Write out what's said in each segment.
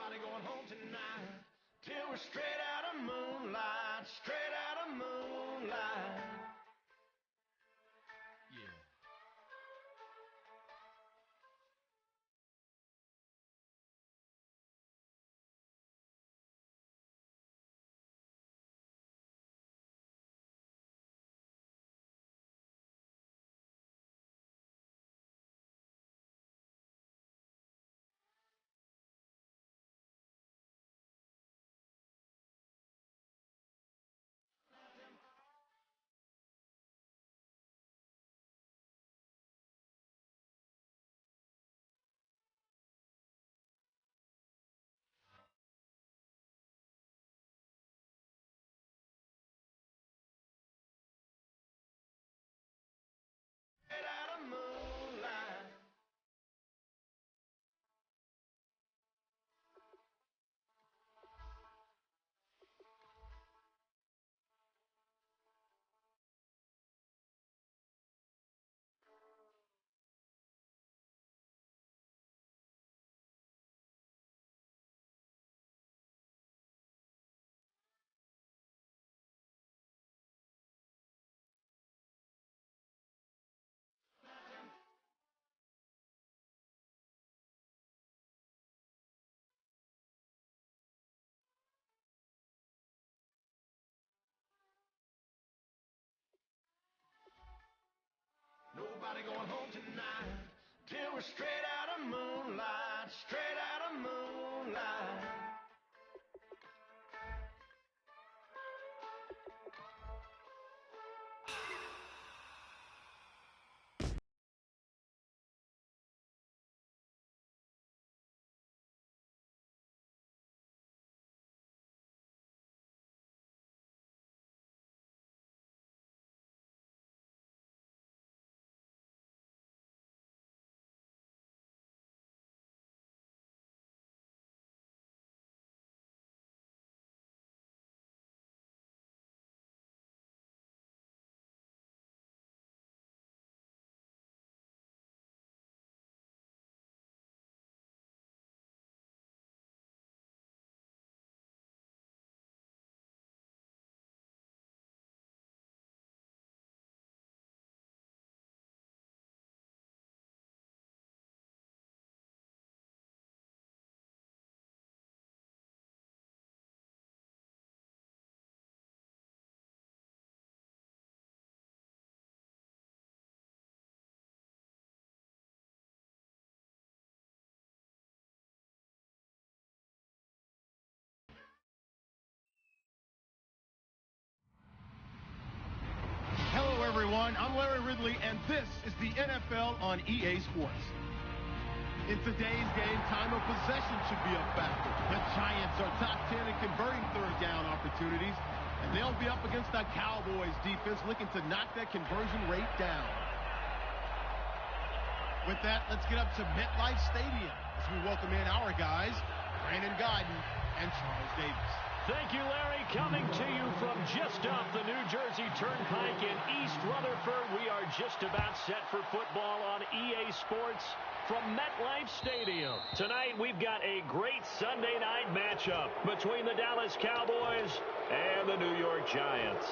Nobody going home tonight till we're straight out of moonlight, straight out of moonlight. Yeah. Straight out of moonlight. Nobody going home tonight till we're straight out of moonlight, straight out of moonlight. Hello, everyone. I'm Larry Ridley, and this is the NFL on EA Sports. In today's game, time of possession should be a factor. The Giants are top 10 in converting third down opportunities, and they'll be up against the Cowboys defense looking to knock that conversion rate down. With that, let's get up to MetLife Stadium as we welcome in our guys, Brandon Godden and Charles Davis. Thank you, Larry. Coming to you from just off the New Jersey Turnpike in East Rutherford. We are just about set for football on EA Sports from MetLife Stadium. Tonight, we've got a great Sunday night matchup between the Dallas Cowboys and the New York Giants.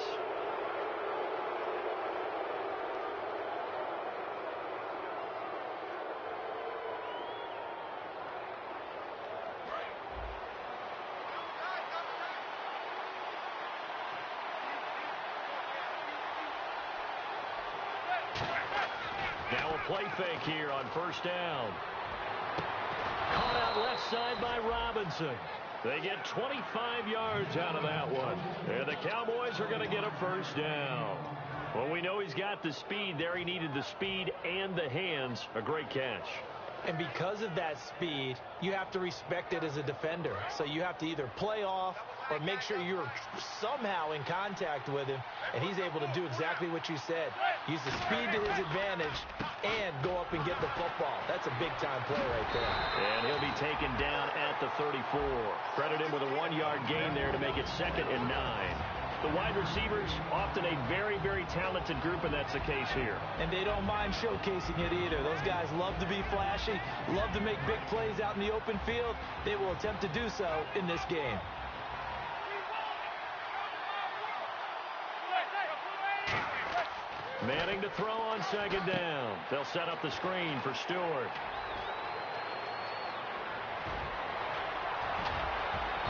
Now a play fake here on first down. Caught out left side by Robinson. They get 25 yards out of that one. And the Cowboys are going to get a first down. Well, we know he's got the speed there. He needed the speed and the hands. A great catch. And because of that speed, you have to respect it as a defender. So you have to either play off or make sure you're somehow in contact with him, and he's able to do exactly what you said. Use the speed to his advantage and go up and get the football. That's a big-time play right there. And he'll be taken down at the 34. Credit him with a 1-yard gain there to make it 2nd and 9. The wide receivers, often a very, very talented group, and that's the case here. And they don't mind showcasing it either. Those guys love to be flashy, love to make big plays out in the open field. They will attempt to do so in this game. Manning to throw on second down. They'll set up the screen for Stewart.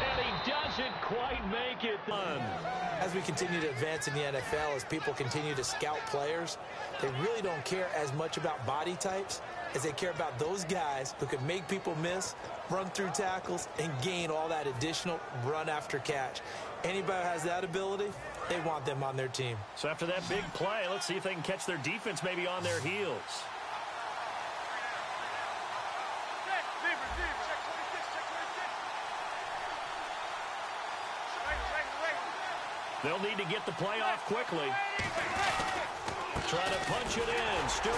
And he doesn't quite make it. As we continue to advance in the NFL, as people continue to scout players, they really don't care as much about body types as they care about those guys who can make people miss, run through tackles, and gain all that additional run after catch. Anybody who has that ability, they want them on their team. So after that big play, let's see if they can catch their defense maybe on their heels. They'll need to get the play off quickly. Trying to punch it in, Stewart.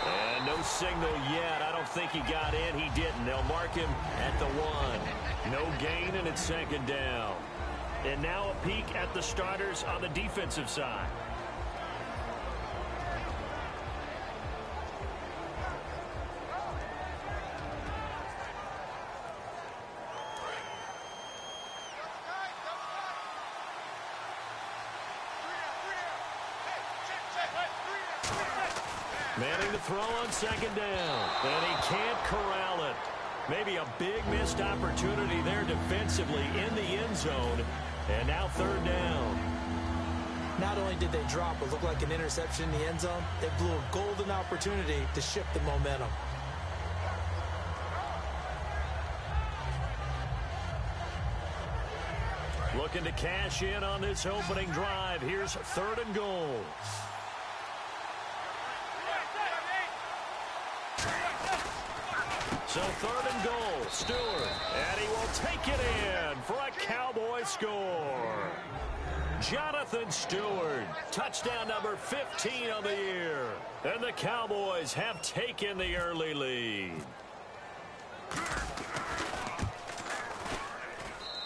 And no signal yet. I don't think he got in. He didn't. They'll mark him at the 1. No gain, and it's second down. And now a peek at the starters on the defensive side. Manning to throw on second down. And he can't corral it. Maybe a big missed opportunity there defensively in the end zone. And now third down. Not only did they drop what looked like an interception in the end zone, they blew a golden opportunity to shift the momentum. Looking to cash in on this opening drive. Here's third and goal. So third and goal, Stewart, and he will take it in for a Cowboy score. Jonathan Stewart, touchdown number 15 of the year. And the Cowboys have taken the early lead.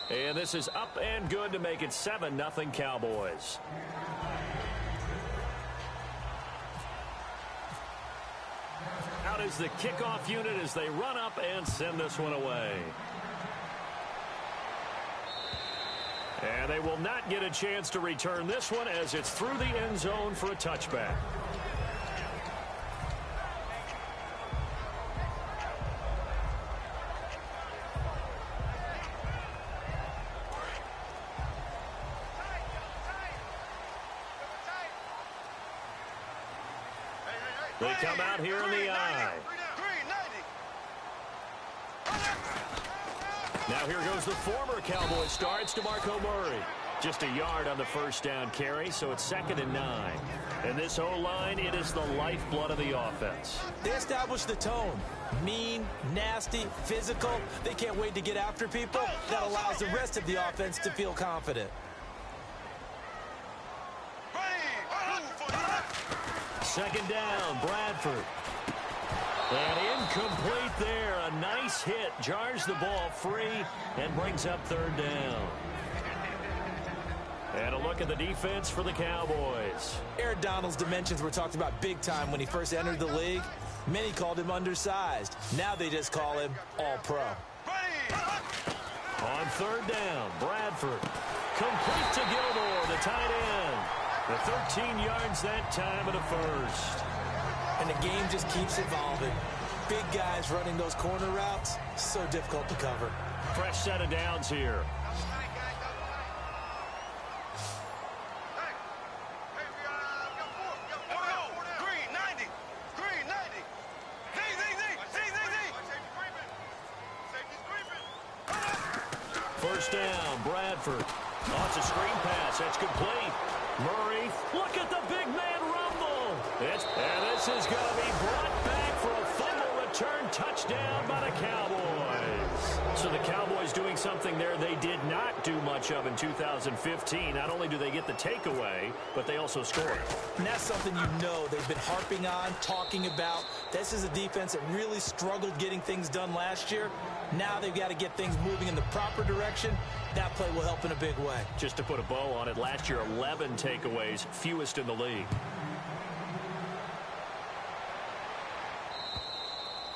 And this is up and good to make it 7-0 Cowboys. Out is the kickoff unit as they run up and send this one away. And they will not get a chance to return this one as it's through the end zone for a touchback. They come out here in the eye. Now here goes the former Cowboy star. It's DeMarco Murray. Just a yard on the first down carry, so it's 2nd and 9. And this O-line, it is the lifeblood of the offense. They established the tone. Mean, nasty, physical. They can't wait to get after people. That allows the rest of the offense to feel confident. Second down, Bradford. And incomplete there. A nice hit. Jars the ball free and brings up third down. And a look at the defense for the Cowboys. Aaron Donald's dimensions were talked about big time when he first entered the league. Many called him undersized. Now they just call him all-pro. On third down, Bradford. Complete to Gilmore, the tight end. The 13 yards that time of the first. And the game just keeps evolving. Big guys running those corner routes, so difficult to cover. Fresh set of downs here. First down, Bradford. Oh, it's a screen pass. That's complete. Murray, look at the big man rumble. And this is going to be brought back for a fumble return touchdown by the Cowboys. So the Cowboys doing something there they did not do much of in 2015. Not only do they get the takeaway, but they also score. And that's something they've been harping on, talking about. This is a defense that really struggled getting things done last year. Now they've got to get things moving in the proper direction. That play will help in a big way. Just to put a bow on it, last year 11 takeaways, fewest in the league.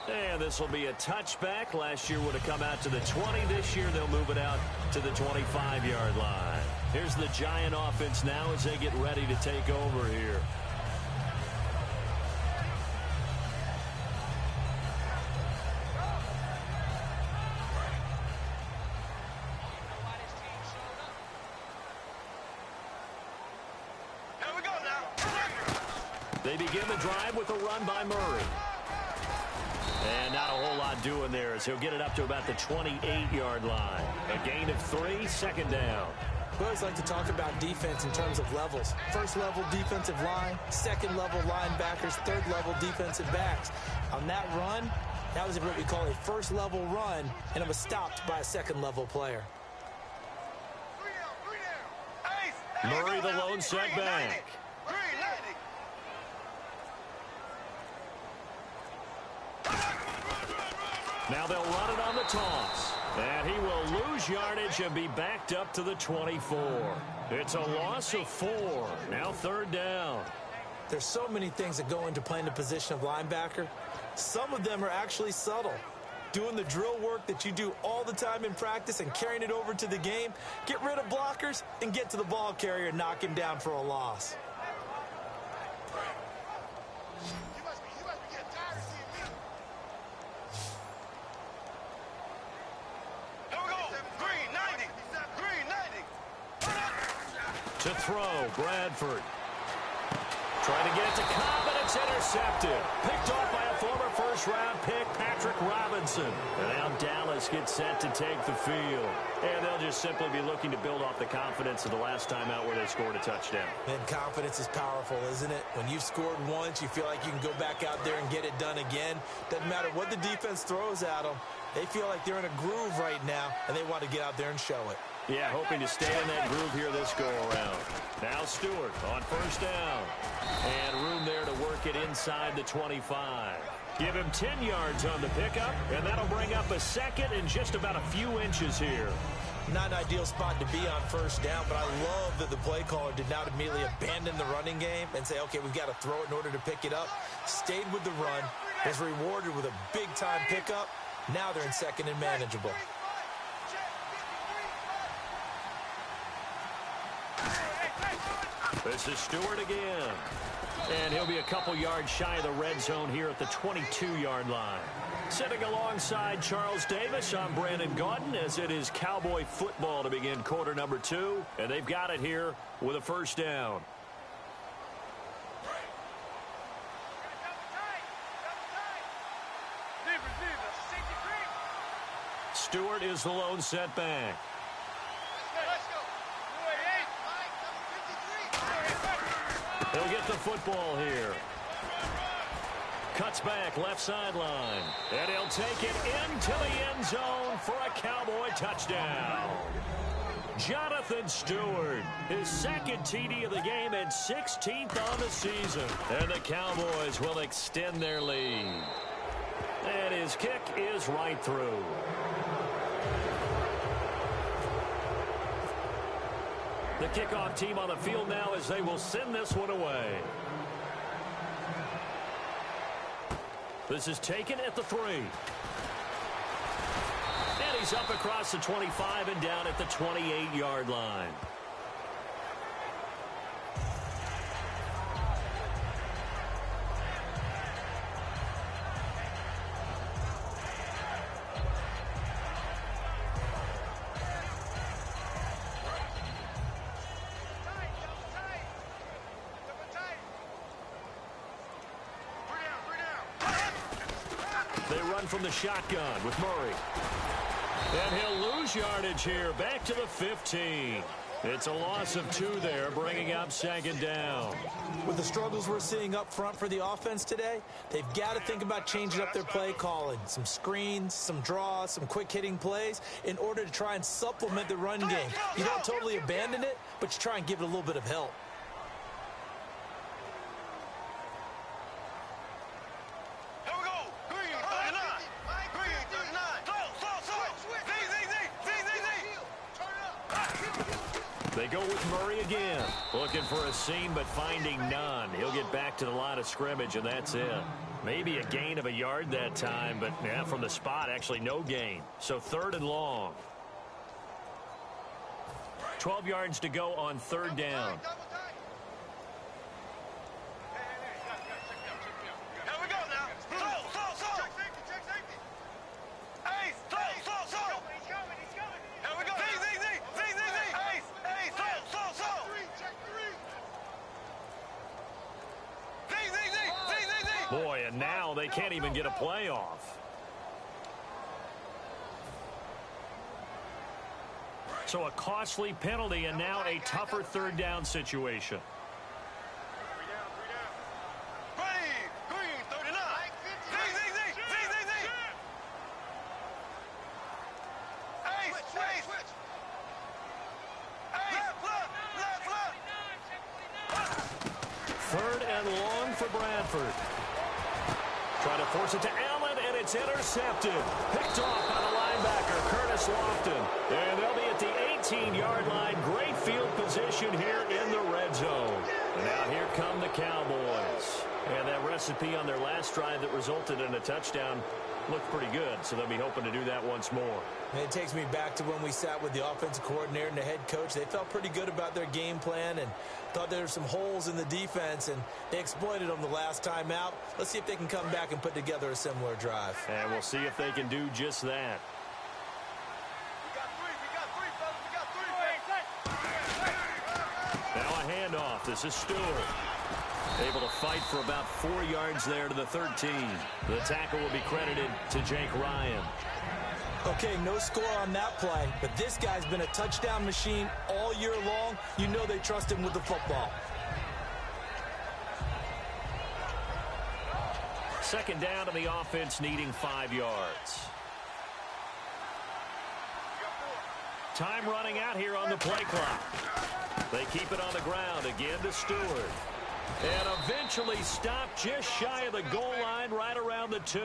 And this will be a touchback. Last year would have come out to the 20. This year they'll move it out to the 25-yard line. Here's the Giant offense now as they get ready to take over here. They begin the drive with a run by Murray. And not a whole lot doing there as he'll get it up to about the 28-yard line. A gain of 3, second down. We always like to talk about defense in terms of levels. First level defensive line, second level linebackers, third level defensive backs. On that run, that was what we call a first level run, and it was stopped by a second level player. Murray the lone setback. Now they'll run it on the toss. And he will lose yardage and be backed up to the 24. It's a loss of 4. Now third down. There's so many things that go into playing the position of linebacker. Some of them are actually subtle. Doing the drill work that you do all the time in practice and carrying it over to the game. Get rid of blockers and get to the ball carrier and knock him down for a loss. To throw, Bradford. Trying to get it to Cobb, and it's intercepted. Picked off by a former first-round pick, Patrick Robinson. And now Dallas gets set to take the field. And they'll just simply be looking to build off the confidence of the last time out where they scored a touchdown. And confidence is powerful, isn't it? When you've scored once, you feel like you can go back out there and get it done again. Doesn't matter what the defense throws at them. They feel like they're in a groove right now, and they want to get out there and show it. Yeah, hoping to stay in that groove here this go-around. Now Stewart on first down. And room there to work it inside the 25. Give him 10 yards on the pickup, and that'll bring up a second in just about a few inches here. Not an ideal spot to be on first down, but I love that the play caller did not immediately abandon the running game and say, okay, we've got to throw it in order to pick it up. Stayed with the run, was rewarded with a big-time pickup. Now they're in second and manageable. This is Stewart again. And he'll be a couple yards shy of the red zone here at the 22-yard line. Sitting alongside Charles Davis, I'm Brandon Gaudin as it is Cowboy football to begin quarter number 2. And they've got it here with a first down. Stewart is the lone setback. He'll get the football here. Cuts back, left sideline. And he'll take it into the end zone for a Cowboy touchdown. Jonathan Stewart, his second TD of the game and 16th on the season. And the Cowboys will extend their lead. And his kick is right through. The kickoff team on the field now as they will send this one away. This is taken at the 3. And he's up across the 25 and down at the 28-yard line. From the shotgun with Murray. And he'll lose yardage here back to the 15. It's a loss of 2 there, bringing up second down. With the struggles we're seeing up front for the offense today, they've got to think about changing up their play calling. Some screens, some draws, some quick-hitting plays in order to try and supplement the run game. You don't totally abandon it, but you try and give it a little bit of help. They go with Murray again. Looking for a seam, but finding none. He'll get back to the line of scrimmage, and that's it. Maybe a gain of a yard that time, but yeah, from the spot, actually no gain. So 3rd and long. 12 yards to go on 3rd down. Boy, and now they can't even get a play off. So a costly penalty and now a tougher 3rd down situation. Third and long for Bradford. Trying to force it to Allen, and it's intercepted. Picked off by the linebacker, Curtis Lofton. And they'll be at the 18-yard line. Great field position here in the red zone. And now here come the Cowboys. And that recipe on their last drive that resulted in a touchdown looked pretty good, so they'll be hoping to do that once more. And it takes me back to when we sat with the offensive coordinator and the head coach. They felt pretty good about their game plan and thought there were some holes in the defense, and they exploited them the last time out. Let's see if they can come back and put together a similar drive. And we'll see if they can do just that. Now a handoff. This is Stewart. Able to fight for about 4 yards there to the 13. The tackle will be credited to Jake Ryan. Okay, no score on that play, but this guy's been a touchdown machine all year long. You know they trust him with the football. Second down, and the offense needing 5 yards. Time running out here on the play clock. They keep it on the ground again to Stewart. And eventually stopped just shy of the goal line right around the 2.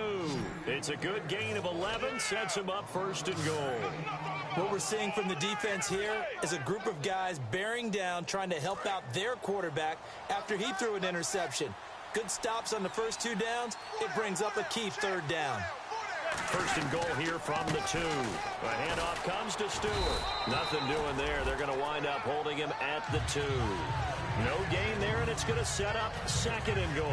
It's a good gain of 11, sets him up 1st and goal. What we're seeing from the defense here is a group of guys bearing down, trying to help out their quarterback after he threw an interception. Good stops on the first 2 downs. It brings up a key 3rd down. 1st and goal here from the 2. The handoff comes to Stewart. Nothing doing there. They're going to wind up holding him at the 2. No gain there, and it's going to set up 2nd and goal.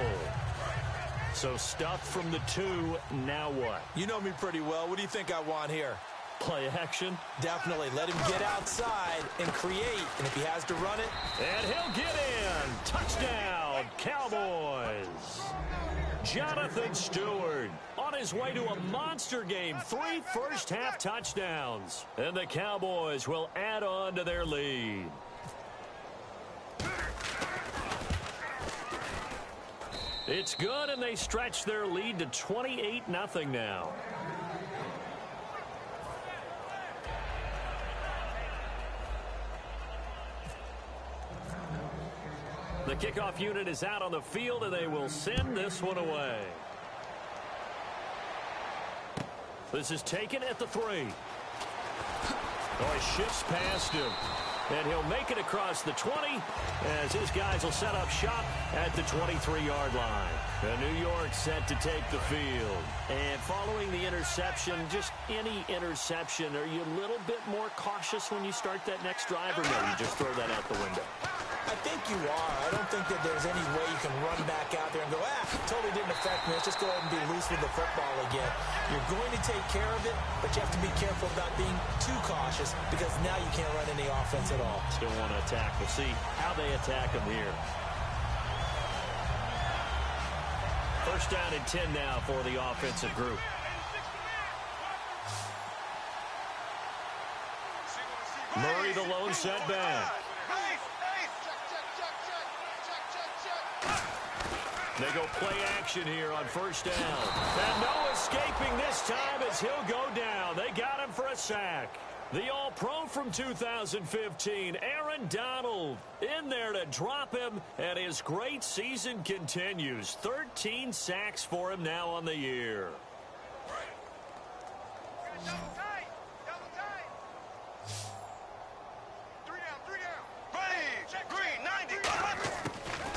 So stuffed from the 2. Now what? You know me pretty well. What do you think I want here? Play action? Definitely. Let him get outside and create. And if he has to run it. And he'll get in. Touchdown, Cowboys. Jonathan Stewart on his way to a monster game. 3 first-half touchdowns. And the Cowboys will add on to their lead. It's good, and they stretch their lead to 28-0 now. The kickoff unit is out on the field, and they will send this one away. This is taken at the 3. Oh, he shifts past him. And he'll make it across the 20 as his guys will set up shop at the 23-yard line. And New York set to take the field. And following the interception, just any interception, are you a little bit more cautious when you start that next drive, or no, you just throw that out the window? I think you are. I don't think that there's any way you can run back out there and go, totally didn't affect me. Let's just go ahead and be loose with the football again. You're going to take care of it, but you have to be careful about being too cautious because now you can't run any offense at all. Still want to attack. We'll see how they attack them here. 1st down and 10 now for the offensive group. Murray Murray the lone setback. They go play action here on first down. And no escaping this time as he'll go down. They got him for a sack. The All-Pro from 2015, Aaron Donald, in there to drop him, and his great season continues. 13 sacks for him now on the year.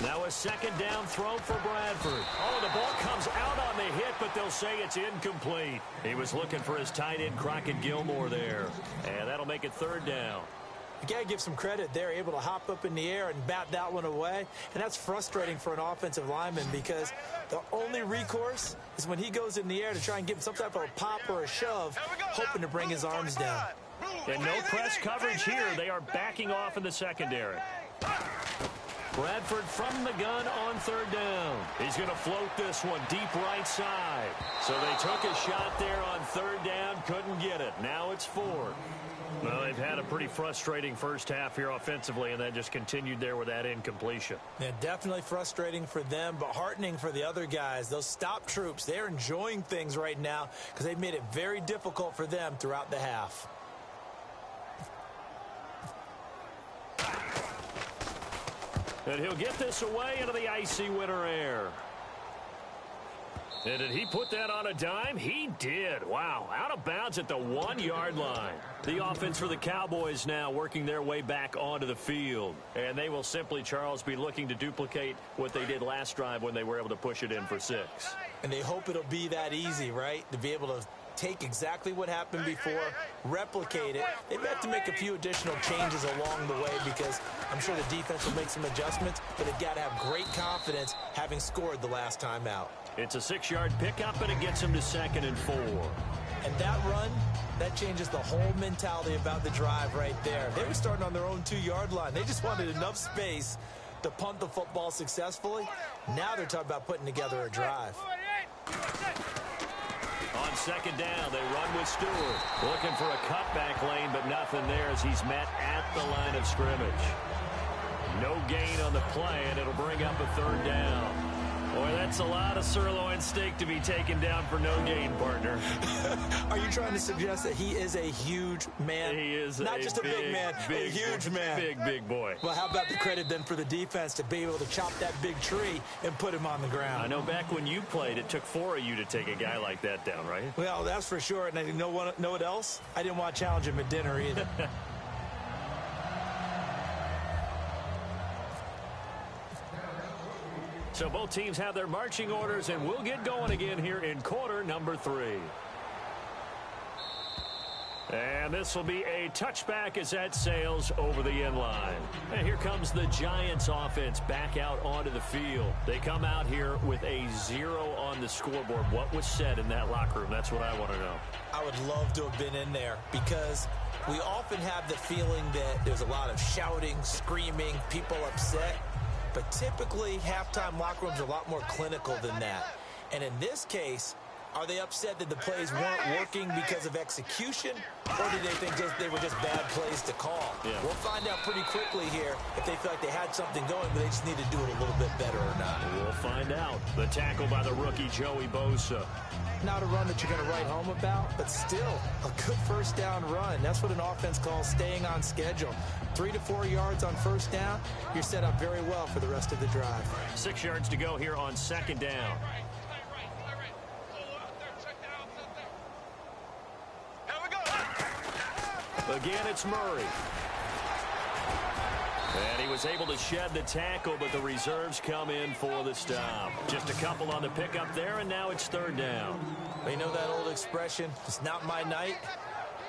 Now a second down throw for Bradford. Oh, the ball comes out on the hit, but they'll say it's incomplete. He was looking for his tight end, Crockett Gilmore, there. And that'll make it third down. You got to give some credit. They're able to hop up in the air and bat that one away. And that's frustrating for an offensive lineman because the only recourse is when he goes in the air to try and give some type of a pop or a shove, hoping to bring his arms down. And no press coverage here. They are backing off in the secondary. Bradford from the gun on third down. He's going to float this one deep right side. So they took a shot there on third down, couldn't get it. Now it's fourth. Well, they've had a pretty frustrating first half here offensively, and then just continued there with that incompletion. Yeah, definitely frustrating for them, but heartening for the other guys. Those stop troops, they're enjoying things right now because they've made it very difficult for them throughout the half. And he'll get this away into the icy winter air. And did he put that on a dime? He did. Wow, out of bounds at the 1-yard line. The offense for the Cowboys now working their way back onto the field. And they will simply, Charles, be looking to duplicate what they did last drive when they were able to push it in for 6. And they hope it'll be that easy, right? To be able to take exactly what happened before, replicate it. They may have to make a few additional changes along the way because I'm sure the defense will make some adjustments, but they've got to have great confidence having scored the last time out. It's a 6-yard pickup, and it gets them to 2nd and 4. And that run, that changes the whole mentality about the drive right there. They were starting on their own 2-yard line. They just wanted enough space to punt the football successfully. Now they're talking about putting together a drive. On second down, they run with Stewart. Looking for a cutback lane, but nothing there as he's met at the line of scrimmage. No gain on the play, and it'll bring up a third down. Boy, that's a lot of sirloin steak to be taken down for no gain, partner. Are you trying to suggest that he is a huge man? He is not just a big man, a huge man. Big boy. Well, how about the credit then for the defense to be able to chop that big tree and put him on the ground? I know back when you played, it took 4 of you to take a guy like that down, right? Well, that's for sure. And you know what else? I didn't want to challenge him at dinner either. So both teams have their marching orders, and we'll get going again here in quarter number 3. And this will be a touchback as that sails over the end line. And here comes the Giants offense back out onto the field. They come out here with a 0 on the scoreboard. What was said in that locker room? That's what I want to know. I would love to have been in there because we often have the feeling that there's a lot of shouting, screaming, people upset. But typically, halftime locker rooms are a lot more clinical than that. And in this case, are they upset that the plays weren't working because of execution? Or do they think they were just bad plays to call? Yeah. We'll find out pretty quickly here if they feel like they had something going, but they just need to do it a little bit better or not. We'll find out. The tackle by the rookie, Joey Bosa. Not a run that you're going to write home about, but still a good first down run. That's what an offense calls staying on schedule. 3 to 4 yards on first down, you're set up very well for the rest of the drive. 6 yards to go here on second down. Again, it's Murray. And he was able to shed the tackle, but the reserves come in for the stop. Just a couple on the pickup there, and now it's third down. You know that old expression, it's not my night?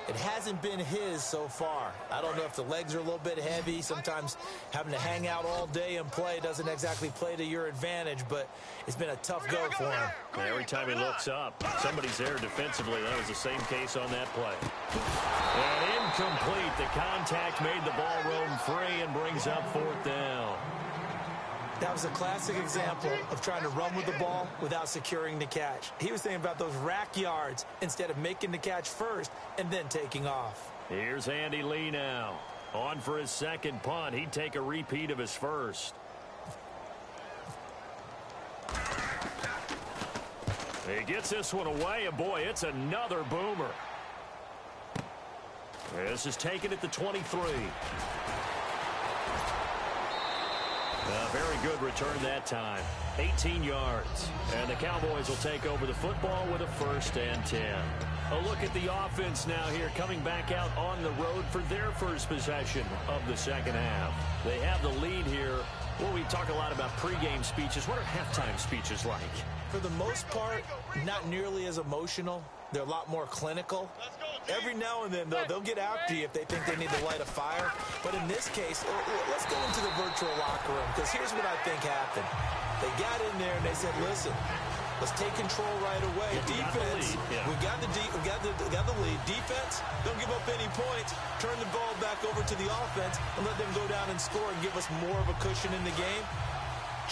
It hasn't been his so far. I don't know if the legs are a little bit heavy. Sometimes having to hang out all day and play doesn't exactly play to your advantage, but it's been a tough go for him. And every time he looks up, somebody's there defensively. That was the same case on that play. And incomplete. The contact made the ball roam free and brings up fourth down. That was a classic example of trying to run with the ball without securing the catch. He was thinking about those rack yards instead of making the catch first and then taking off. Here's Andy Lee now. On for his second punt. He'd take a repeat of his first. He gets this one away, and boy, it's another boomer. This is taken at the 23. A very good return that time. 18 yards. And the Cowboys will take over the football with a 1st and 10. A look at the offense now here, coming back out on the road for their first possession of the second half. They have the lead here. Well, we talk a lot about pregame speeches. What are halftime speeches like? For the most part, not nearly as emotional. They're a lot more clinical. Every now and then, though, they'll get after you if they think they need to light a fire. But in this case, let's go into the virtual locker room, because here's what I think happened. They got in there and they said, listen, let's take control right away. Defense, we got the lead. Defense, don't give up any points. Turn the ball back over to the offense and let them go down and score and give us more of a cushion in the game.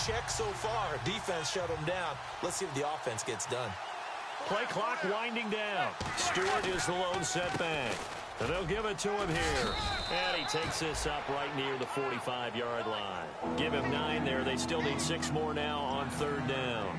Check so far. Defense shut them down. Let's see if the offense gets done. Play clock winding down. Stewart is the lone setback. And they'll give it to him here. And he takes this up right near the 45-yard line. Give him 9 there. They still need 6 more now on 3rd down.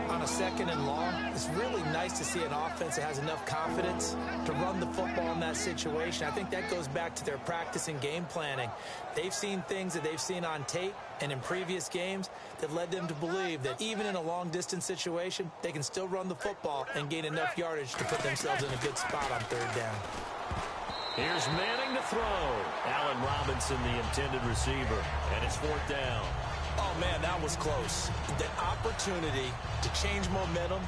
On a 2nd and long, it's really nice to see an offense that has enough confidence to run the football in that situation. I think that goes back to their practice and game planning. They've seen things that they've seen on tape and in previous games that led them to believe that even in a long-distance situation, they can still run the football and gain enough yardage to put themselves in a good spot on 3rd down. Here's Manning to throw. Allen Robinson, the intended receiver, and it's 4th down. Oh, man, that was close. The opportunity to change momentum,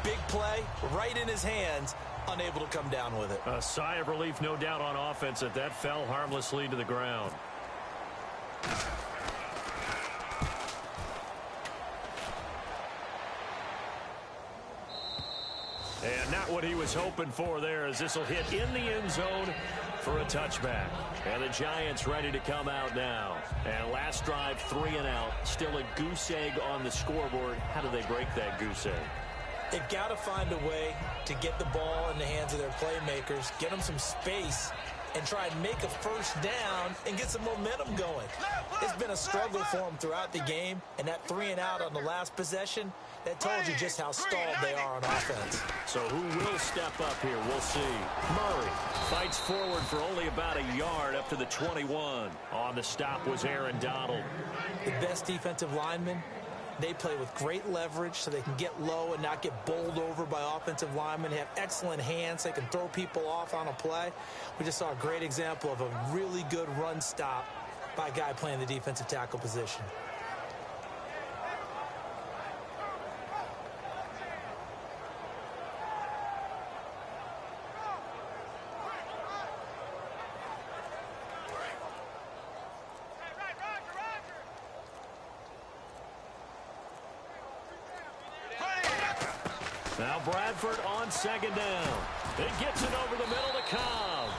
big play, right in his hands, unable to come down with it. A sigh of relief, no doubt, on offense that fell harmlessly to the ground. And not what he was hoping for there, as this will hit in the end zone for a touchback. And the Giants ready to come out now. And last drive, 3 and out. Still a goose egg on the scoreboard. How do they break that goose egg? They've got to find a way to get the ball in the hands of their playmakers, get them some space, and try and make a 1st down and get some momentum going. It's been a struggle for them throughout the game, and that 3 and out on the last possession, that told you just how stalled they are on offense. So who will step up here? We'll see. Murray fights forward for only about a yard up to the 21. On the stop was Aaron Donald. The best defensive linemen, they play with great leverage so they can get low and not get bowled over by offensive linemen. They have excellent hands. They can throw people off on a play. We just saw a great example of a really good run stop by a guy playing the defensive tackle position. Now Bradford on 2nd down. It gets it over the middle to Cobb.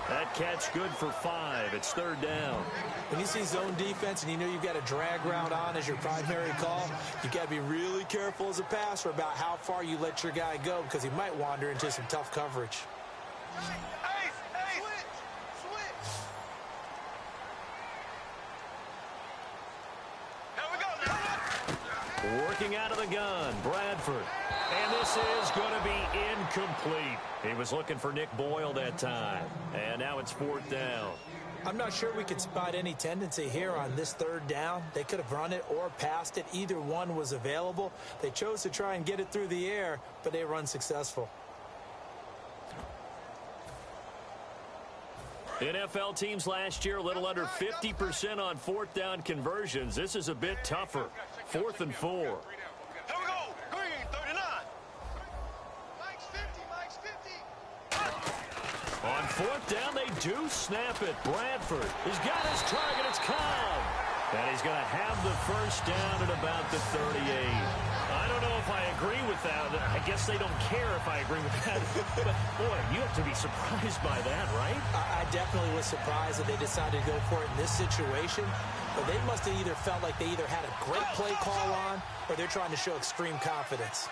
That catch good for 5. It's 3rd down. When you see zone defense and you know you've got a drag route on as your primary call, you've got to be really careful as a passer about how far you let your guy go, because he might wander into some tough coverage. Working out of the gun, Bradford. And this is going to be incomplete. He was looking for Nick Boyle that time. And now it's 4th down. I'm not sure we could spot any tendency here on this 3rd down. They could have run it or passed it. Either one was available. They chose to try and get it through the air, but they were unsuccessful. NFL teams last year, a little under 50% on 4th down conversions. This is a bit tougher. 4th and 4. Here we go. Green, 39. Mike's 50. On 4th down, they do snap it. Bradford has got his target. It's Cobb. And he's going to have the 1st down at about the 38. I don't know if I agree with that. I guess they don't care if I agree with that. But, boy, you have to be surprised by that, right? I definitely was surprised that they decided to go for it in this situation. But they must have either felt like they either had a great play call on or they're trying to show extreme confidence.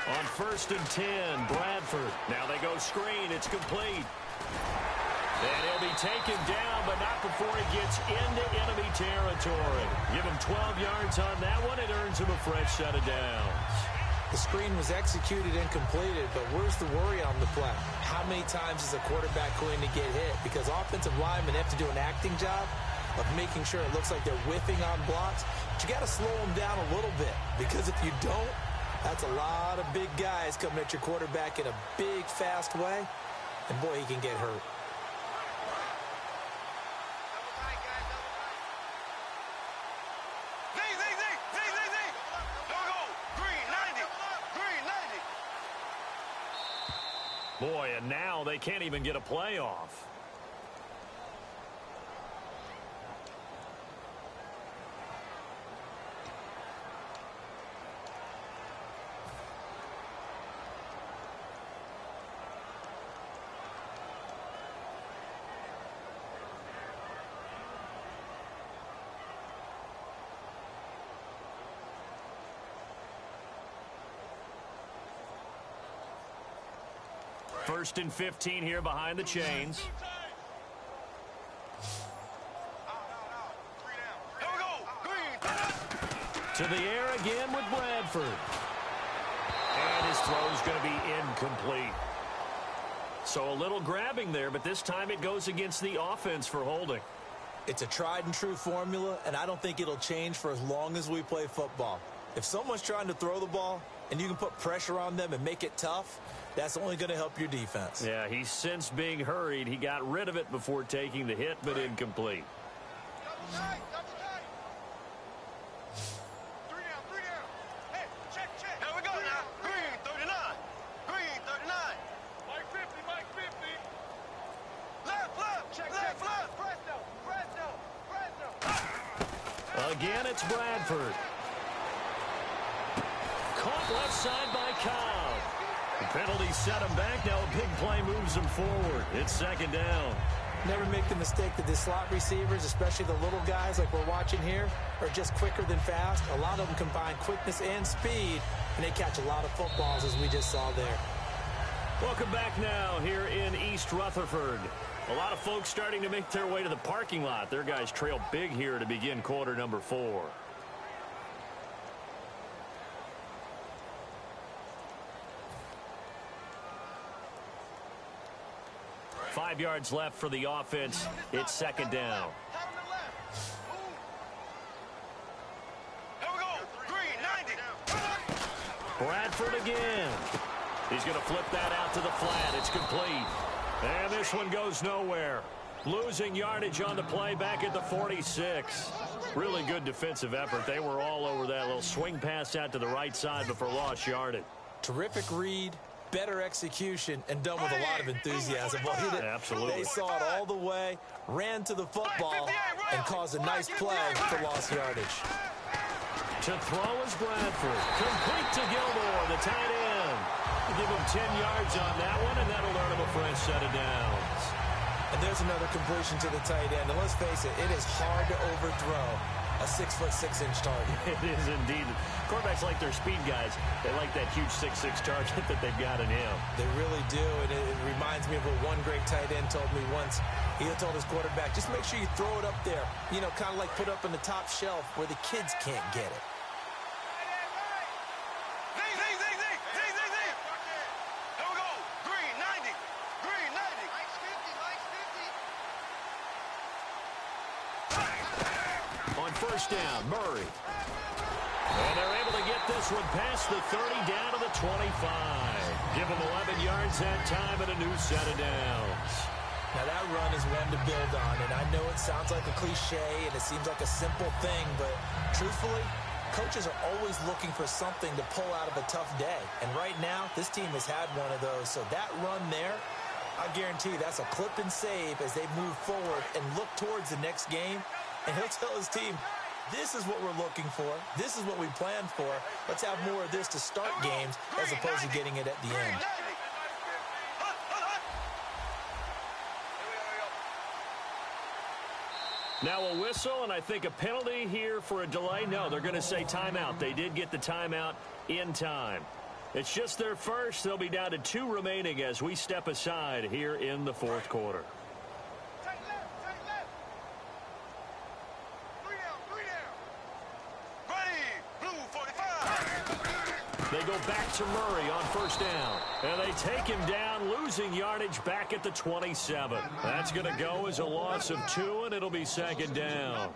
On first and 10. Bradford. Now they go screen. It's complete. And he'll be taken down, but not before he gets into enemy territory. Give him 12 yards on that one. It earns him a fresh set of downs. The screen was executed and completed, but where's the worry on the play? How many times is a quarterback going to get hit? Because offensive linemen have to do an acting job of making sure it looks like they're whiffing on blocks. But you got to slow them down a little bit, because if you don't, that's a lot of big guys coming at your quarterback in a big, fast way. And boy, he can get hurt. Boy, and now they can't even get a playoff. First and 15 here behind the chains. To the air again with Bradford. And his throw's going to be incomplete. So a little grabbing there, but this time it goes against the offense for holding. It's a tried and true formula, and I don't think it'll change for as long as we play football. If someone's trying to throw the ball and you can put pressure on them and make it tough, that's only going to help your defense. Yeah, he's since being hurried. He got rid of it before taking the hit, but incomplete. Again, it's Bradford. Caught left side by Cobb. The penalty set him back. Now a big play moves him forward. It's second down. Never make the mistake that the slot receivers, especially the little guys like we're watching here, are just quicker than fast. A lot of them combine quickness and speed, and they catch a lot of footballs, as we just saw there. Welcome back now here in East Rutherford. A lot of folks starting to make their way to the parking lot. Their guys trail big here to begin quarter number 4. Five yards left for the offense. It's second down. Bradford again. He's going to flip that out to the flat. It's complete. And this one goes nowhere. Losing yardage on the play back at the 46. Really good defensive effort. They were all over that little swing pass out to the right side before lost yardage. Terrific read, better execution, and done with a lot of enthusiasm. Well, absolutely. They saw it all the way, ran to the football, and caused a nice play for lost yardage. To throw is Bradford. Complete to Gilmore, the tight end. Give him 10 yards on that one, and that'll earn him a fresh set of downs. And there's another completion to the tight end. And let's face it, it is hard to overthrow a 6'6" target. It is indeed. Quarterbacks like their speed guys. They like that huge 6'6" target that they've got in him. They really do, and it reminds me of what one great tight end told me once. He told his quarterback, just make sure you throw it up there. You know, kind of like put up on the top shelf where the kids can't get it. First down, Murray. And they're able to get this one past the 30 down to the 25. Give them 11 yards that time and a new set of downs. Now that run is one to build on, and I know it sounds like a cliche and it seems like a simple thing, but truthfully, coaches are always looking for something to pull out of a tough day. And right now, this team has had one of those. So that run there, I guarantee you that's a clip and save as they move forward and look towards the next game. And he'll tell his team, this is what we're looking for. This is what we planned for. Let's have more of this to start games as opposed to getting it at the end. Now a whistle, and I think a penalty here for a delay. No, they're going to say timeout. They did get the timeout in time. It's just their first. They'll be down to 2 remaining as we step aside here in the fourth quarter. They go back to Murray on first down. And they take him down, losing yardage back at the 27. That's going to go as a loss of 2, and it'll be second down.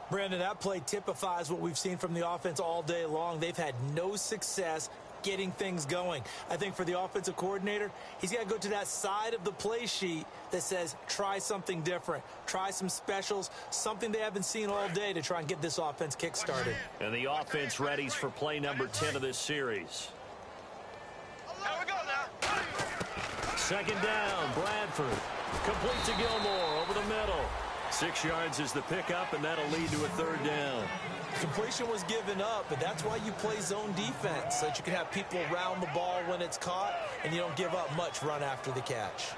Brandon, that play typifies what we've seen from the offense all day long. They've had no success getting things going. I think for the offensive coordinator, he's got to go to that side of the play sheet that says try something different, try some specials, something they haven't seen all day to try and get this offense kick-started. And the offense readies for play number 10 of this series. Second down, Bradford. Complete to Gilmore over the middle. 6 yards is the pickup, and that'll lead to a third down. Completion was given up, but that's why you play zone defense, so that you can have people around the ball when it's caught, and you don't give up much run after the catch.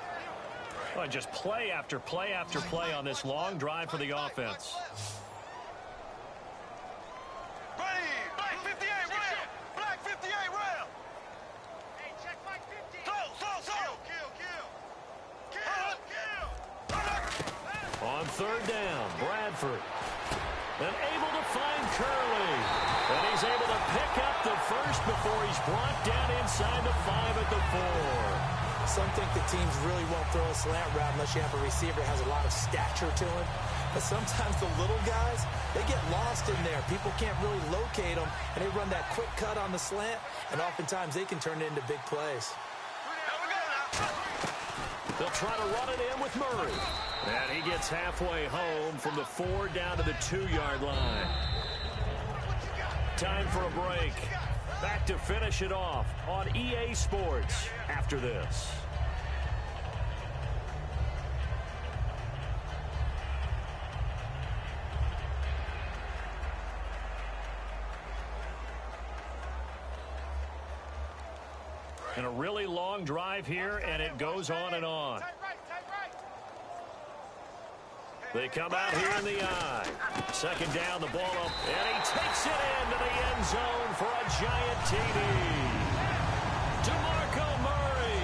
Well, just play after play after play on this long drive for the offense. Black 58 round. Black 58 round. Hey, check Black 50. Kill. On third down, Bradford. And able to find Curley. And he's able to pick up the first before he's brought down inside the 5 at the 4. Some think the teams really won't throw a slant route unless you have a receiver that has a lot of stature to him. But sometimes the little guys, they get lost in there. People can't really locate them, and they run that quick cut on the slant, and oftentimes they can turn it into big plays. They'll try to run it in with Murray. And he gets halfway home from the 4 down to the 2-yard line. Time for a break. Back to finish it off on EA Sports after this. And a really long drive here, and it goes on and on. They come out here in the eye. Second down, the ball up, and he takes it into the end zone for a giant TD. DeMarco Murray,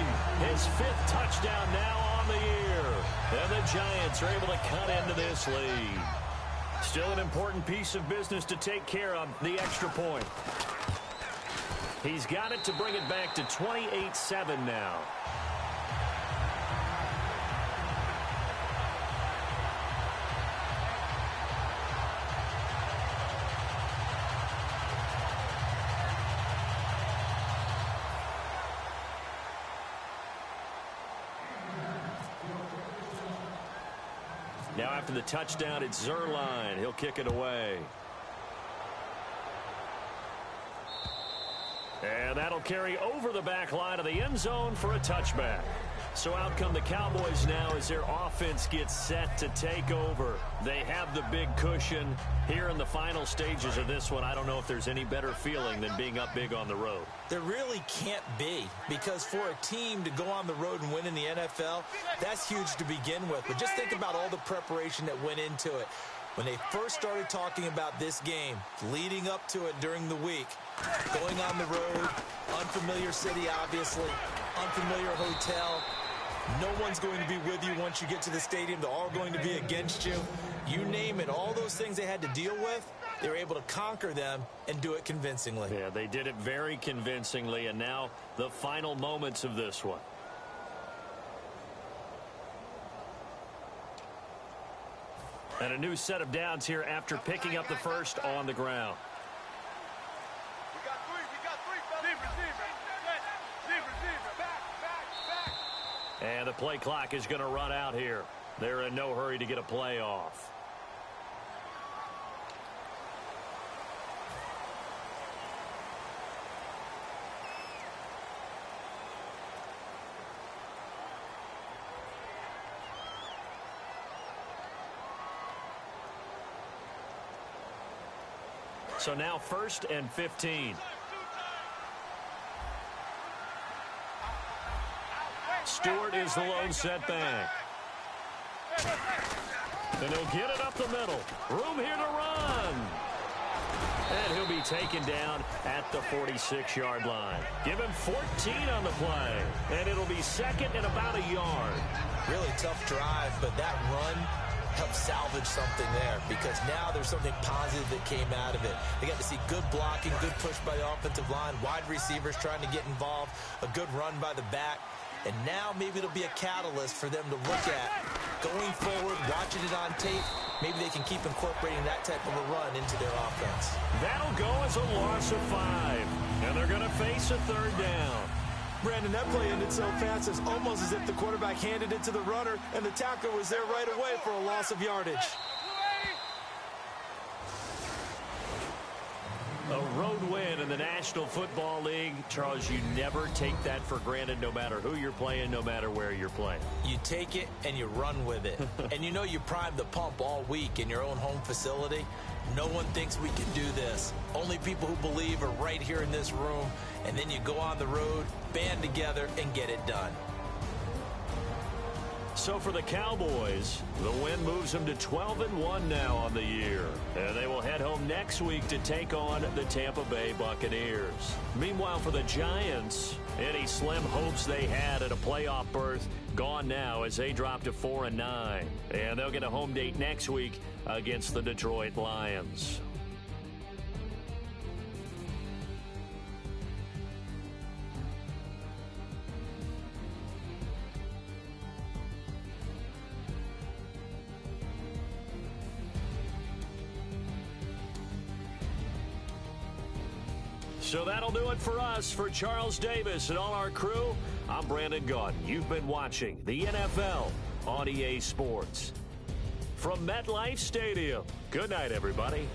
his 5th touchdown now on the year. And the Giants are able to cut into this lead. Still an important piece of business to take care of, the extra point. He's got it to bring it back to 28-7 now. Now after the touchdown, it's Zerline. He'll kick it away. And that'll carry over the back line of the end zone for a touchback. So out come the Cowboys now as their offense gets set to take over. They have the big cushion here in the final stages of this one. I don't know if there's any better feeling than being up big on the road. There really can't be, because for a team to go on the road and win in the NFL, that's huge to begin with. But just think about all the preparation that went into it. When they first started talking about this game, leading up to it during the week, going on the road, unfamiliar city, obviously, unfamiliar hotel. No one's going to be with you once you get to the stadium. They're all going to be against you. You name it, all those things they had to deal with, they were able to conquer them and do it convincingly. Yeah, they did it very convincingly, and now the final moments of this one. And a new set of downs here after picking up the first on the ground. And the play clock is going to run out here. They're in no hurry to get a play off. So now 1st and 15. Stewart is the lone setback. And he'll get it up the middle. Room here to run. And he'll be taken down at the 46-yard line. Give him 14 on the play, and it'll be second and about a yard. Really tough drive, but that run helped salvage something there because now there's something positive that came out of it. They got to see good blocking, good push by the offensive line, wide receivers trying to get involved, a good run by the back. And now maybe it'll be a catalyst for them to look at going forward, watching it on tape. Maybe they can keep incorporating that type of a run into their offense. That'll go as a loss of 5. And they're going to face a third down. Brandon, that play ended so fast, it's almost as if the quarterback handed it to the runner and the tackler was there right away for a loss of yardage. A road win in the National Football League. Charles, you never take that for granted no matter who you're playing, no matter where you're playing. You take it and you run with it. And you know you primed the pump all week in your own home facility. No one thinks we can do this. Only people who believe are right here in this room. And then you go on the road, band together, and get it done. So for the Cowboys, the win moves them to 12-1 now on the year. And they will head home next week to take on the Tampa Bay Buccaneers. Meanwhile, for the Giants, any slim hopes they had at a playoff berth gone now as they drop to 4-9. And they'll get a home date next week against the Detroit Lions. So that'll do it for us. For Charles Davis and all our crew, I'm Brandon Gaudin. You've been watching the NFL on EA Sports. From MetLife Stadium, good night, everybody.